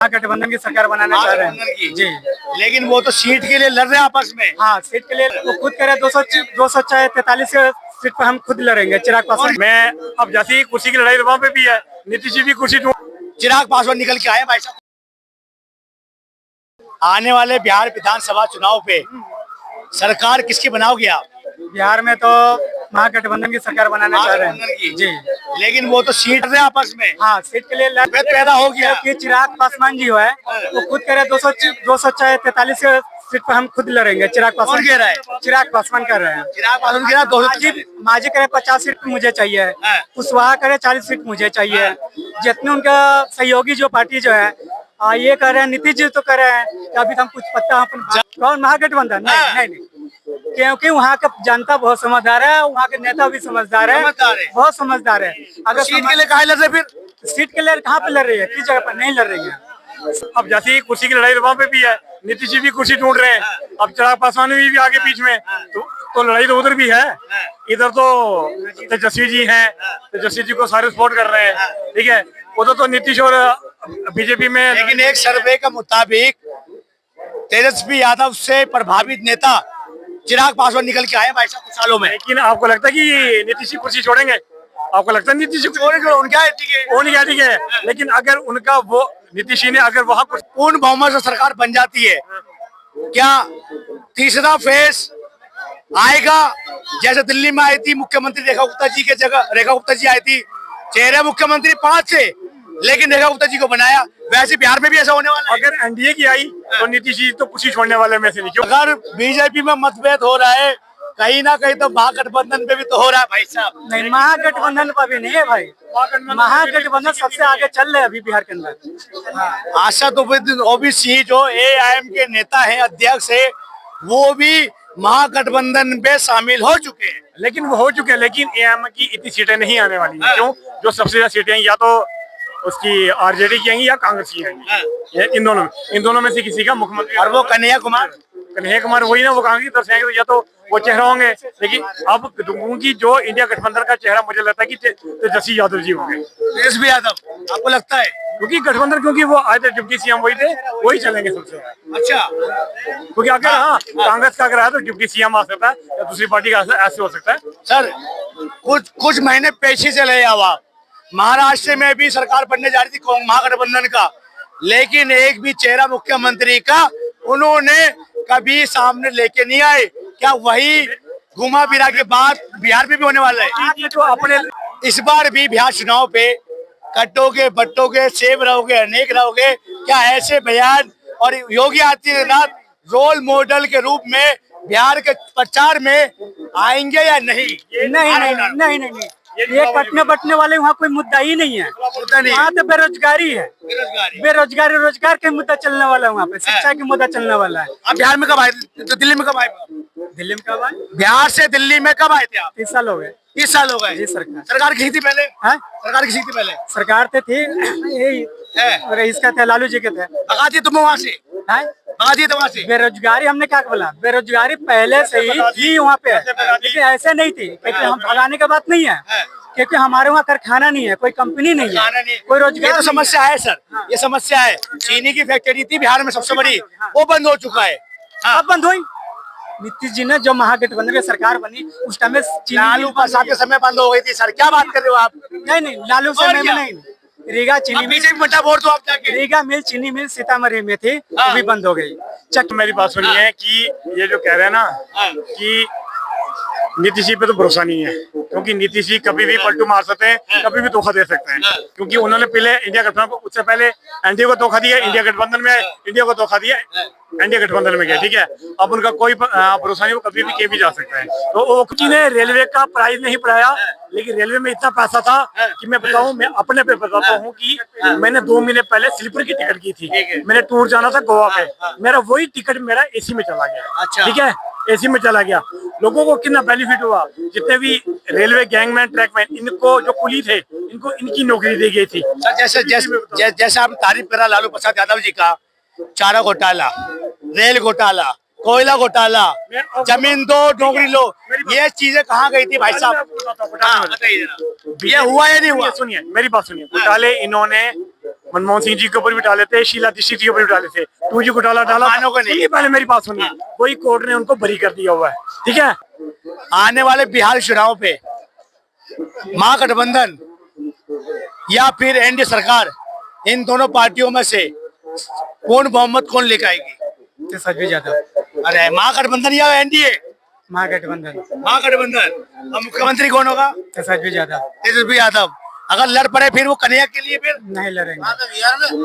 गठबंधन की सरकार बनाना चाह रहे हैं जी। लेकिन वो तो सीट के लिए लड़ रहे हैं आपस में। हाँ, सीट के लिए वो खुद कह रहे 200 चाहे 43 सीट पर हम खुद लड़ेंगे। चिराग पासवान। मैं अब जैसे ही कुर्सी की लड़ाई वहाँ पे भी है, नीतीश जी भी कुर्सी चिराग पासवान निकल के आए भाई साहब। आने वाले बिहार विधानसभा चुनाव पे सरकार किसकी बनाओगे आप? बिहार में तो महागठबंधन की सरकार बनाना चाह रहे हैं जी। लेकिन वो तो सीट रहे हैं आपस में। हाँ, सीट के लिए मतभेद पैदा हो गया। कि चिराग पासवान जी है वो खुद कह रहे 200 चाहे 43 सीट पर हम खुद लड़ेंगे। चिराग कौन पासवान कह रहा है? चिराग पासवान कर रहे हैं। चिराग पासवान कह रहा है 200। मांझी करे 50 सीट मुझे चाहिए, हाँ। कुशवाहा करे 40 सीट मुझे चाहिए। जितने उनका सहयोगी जो पार्टी जो है ये कर रहे हैं, नीतीश जी तो कर रहे हैं कि अभी तो हम कुछ पता अपन कौन महागठबंधन नहीं, क्योंकि वहाँ का जनता बहुत समझदार है, वहाँ के नेता भी समझदार है, बहुत समझदार है। अगर सीट के लिए कहा लड़ रहे फिर? सीट के लिए कहाँ पे लड़ रही है, किस जगह पर नहीं लड़ रही है। अब जैसे ही कुर्सी की लड़ाई वहाँ पे भी है, नीतीश जी भी कुर्सी ढूंढ रहे हैं, अब चिराग पासवान भी आगे बीच में, तो लड़ाई तो उधर भी है। इधर तो तेजस्वी जी हैं, तेजस्वी जी को सारे सपोर्ट कर रहे हैं, ठीक है। उधर तो नीतीश और बीजेपी में। लेकिन एक सर्वे के मुताबिक तेजस्वी यादव से प्रभावित नेता चिराग पासवान निकल के आए भाई साहब कुछ सालों में। लेकिन आपको लगता है कि नीतीश जी कुर्सी छोड़ेंगे? आपको लगता है नीतीश जी छोड़ेंगे? उनका ठीक है, लेकिन अगर उनका वो नीतीश जी ने अगर वहाँ कुछ पूर्ण बहुमत से सरकार बन जाती है, क्या तीसरा फेज आएगा? जैसे दिल्ली में आई थी मुख्यमंत्री रेखा गुप्ता जी के जगह, रेखा गुप्ता जी आई थी, चेहरे मुख्यमंत्री 5 से, लेकिन रेखा गुप्ता जी को बनाया। वैसे बिहार में भी ऐसा होने वाला है। अगर एनडीए की आई तो नीतीश जी तो कुछ ही छोड़ने वाले में से नहीं। क्यों? अगर बीजेपी में मतभेद हो रहा है कहीं ना कहीं तो महागठबंधन पे भी तो हो रहा है भाई साहब। नहीं, महागठबंधन पर भी नहीं है भाई, महागठबंधन सबसे आगे चल रहे हैं अभी बिहार के अंदर। आशा तो ओबीसी जो एआईएम के नेता हैं, अध्यक्ष है, वो भी महागठबंधन पे शामिल हो चुके हैं। लेकिन वो हो चुके हैं, लेकिन एआईएम की इतनी सीटें नहीं आने वाली हैं। क्यों? जो सबसे ज्यादा सीटें या तो उसकी आरजेडी की आएंगी या कांग्रेस की आएंगी। इन दोनों में से किसी का मुख्यमंत्री। और वो कन्हैया कुमार वही ना, वो कांग्रेस की तरफ से आएंगे, या तो वो चेहरा होंगे। लेकिन अब उनकी जो इंडिया गठबंधन का चेहरा मुझे लगता है कि तेजस्वी यादव जी होंगे। तेजस्वी यादव आपको लगता है? क्योंकि गठबंधन, क्योंकि वो आए थे डिप्टी सीएम वही थे, वही चलेंगे सबसे। अच्छा, क्योंकि अगर कांग्रेस का अगर है तो डिप्टी सीएम आ सकता है या दूसरी पार्टी का ऐसे हो सकता है। सर कुछ महीने पीछे चले जाओ आप, महाराष्ट्र में भी सरकार बनने जा रही थी महागठबंधन का, लेकिन एक भी चेहरा मुख्यमंत्री का उन्होंने कभी सामने लेके नहीं आए। क्या वही घुमा फिरा के बाद बिहार में भी होने वाला है? तो अपने इस बार भी बिहार चुनाव पे कटोगे बट्टोगे सेब रहोगे अनेक रहोगे, क्या ऐसे बयान और योगी आदित्यनाथ रोल मॉडल के रूप में बिहार के प्रचार में आएंगे या नहीं? नहीं, ये कटने बटने वाले वहाँ कोई मुद्दा ही नहीं है। वहाँ तो बेरोजगारी है, बेरोजगारी रोजगार के मुद्दा चलने वाला है, वहाँ पे शिक्षा की मुद्दा चलने वाला है। अब बिहार में कब आए तो दिल्ली में कब आए? दिल्ली में कब आए? बिहार से दिल्ली में कब आए थे आप? 30 साल हो गए। 30 साल हो गए जी। सरकार किसी थी पहले? है सरकार किसी थी पहले? सरकार थी यही इसका थे, लालू जी के थे। भगा दिए तुम वहाँ से? भगा दिए वहाँ से? बेरोजगारी हमने क्या बोला, बेरोजगारी पहले से ही थी वहाँ पे, लेकिन ऐसे नहीं थी। क्योंकि हम भगाने का बात नहीं है, क्योंकि हमारे वहाँ कारखाना नहीं है, कोई कंपनी नहीं है, कोई रोजगार। ये तो समस्या है सर, ये समस्या है। चीनी की फैक्ट्री थी बिहार में सबसे बड़ी, वो बंद हो चुका है। अब बंद हुई। नीतीश जी ने जो महागठबंधन की सरकार बनी उस टाइम में लालू प्रसाद के समय बंद हो गई थी। सर क्या बात कर रहे हो आप? नहीं, लालू समय में नहीं। रीगा चीनी मिल, वोट तो आप जाके रीगा मिल चीनी मिल सीतामढ़ी में थी, वो भी बंद हो गई। मेरी बात सुनिए कि ये जो कह रहे हैं ना कि नीतीश जी पे तो भरोसा नहीं है, क्योंकि नीतीश जी कभी भी पलटू मार सकते हैं, कभी भी धोखा दे सकते हैं। क्योंकि उन्होंने पहले इंडिया गठबंधन को, उससे पहले एनडीए को धोखा दिया, इंडिया गठबंधन में इंडिया को धोखा दिया, एनडीए गठबंधन में गया, ठीक है। अब उनका कोई भरोसा नहीं, वो कभी भी कहीं भी जा सकता है। तो वो किसी ने रेलवे का प्राइस नहीं बढ़ाया, लेकिन रेलवे में इतना पैसा था कि मैं बताऊं, मैं अपने पे बताता हूँ कि मैंने 2 महीने पहले स्लीपर की टिकट की थी। मैंने टूर जाना था गोवा पे, मेरा वही टिकट मेरा एसी में चला गया, ठीक है, एसी में चला गया। लोगों को कितना बेनिफिट हुआ, जितने भी रेलवे गैंगमैन ट्रैकमैन, इनको जो कुली थे, इनको इनकी नौकरी दी गई थी। जैसे आप तारीफ करा लालू प्रसाद यादव जी का, चारा घोटाला, रेल घोटाला, कोयला घोटाला, जमीन दो नौकरी लो, ये चीजें कहाँ गई थी भाई साहब? ये हुआ या नहीं हुआ? सुनिए मेरी बात सुनिए। घोटाले इन्होंने मनमोहन सिंह जी के ऊपर भी डाले थे, शीला दीक्षित जी के ऊपर भी डाले थे, टू जी घोटाला डाला। मानो का नहीं। सुनिए पहले मेरी बात सुनिए, कोई कोर्ट ने उनको बरी कर दिया हुआ है, ठीक है। आने वाले बिहार चुनाव पे महागठबंधन या फिर एनडीए सरकार, इन दोनों पार्टियों में से कौन बहुमत कौन लेकर आएगी? तेजस्वी यादव। अरे महागठबंधन या एनडीए? महागठबंधन। महागठबंधन। अब मुख्यमंत्री कौन होगा? तेजस्वी यादव। तेजस्वी यादव। अगर लड़ पड़े फिर वो कन्हैया के लिए फिर नहीं लड़ेंगे।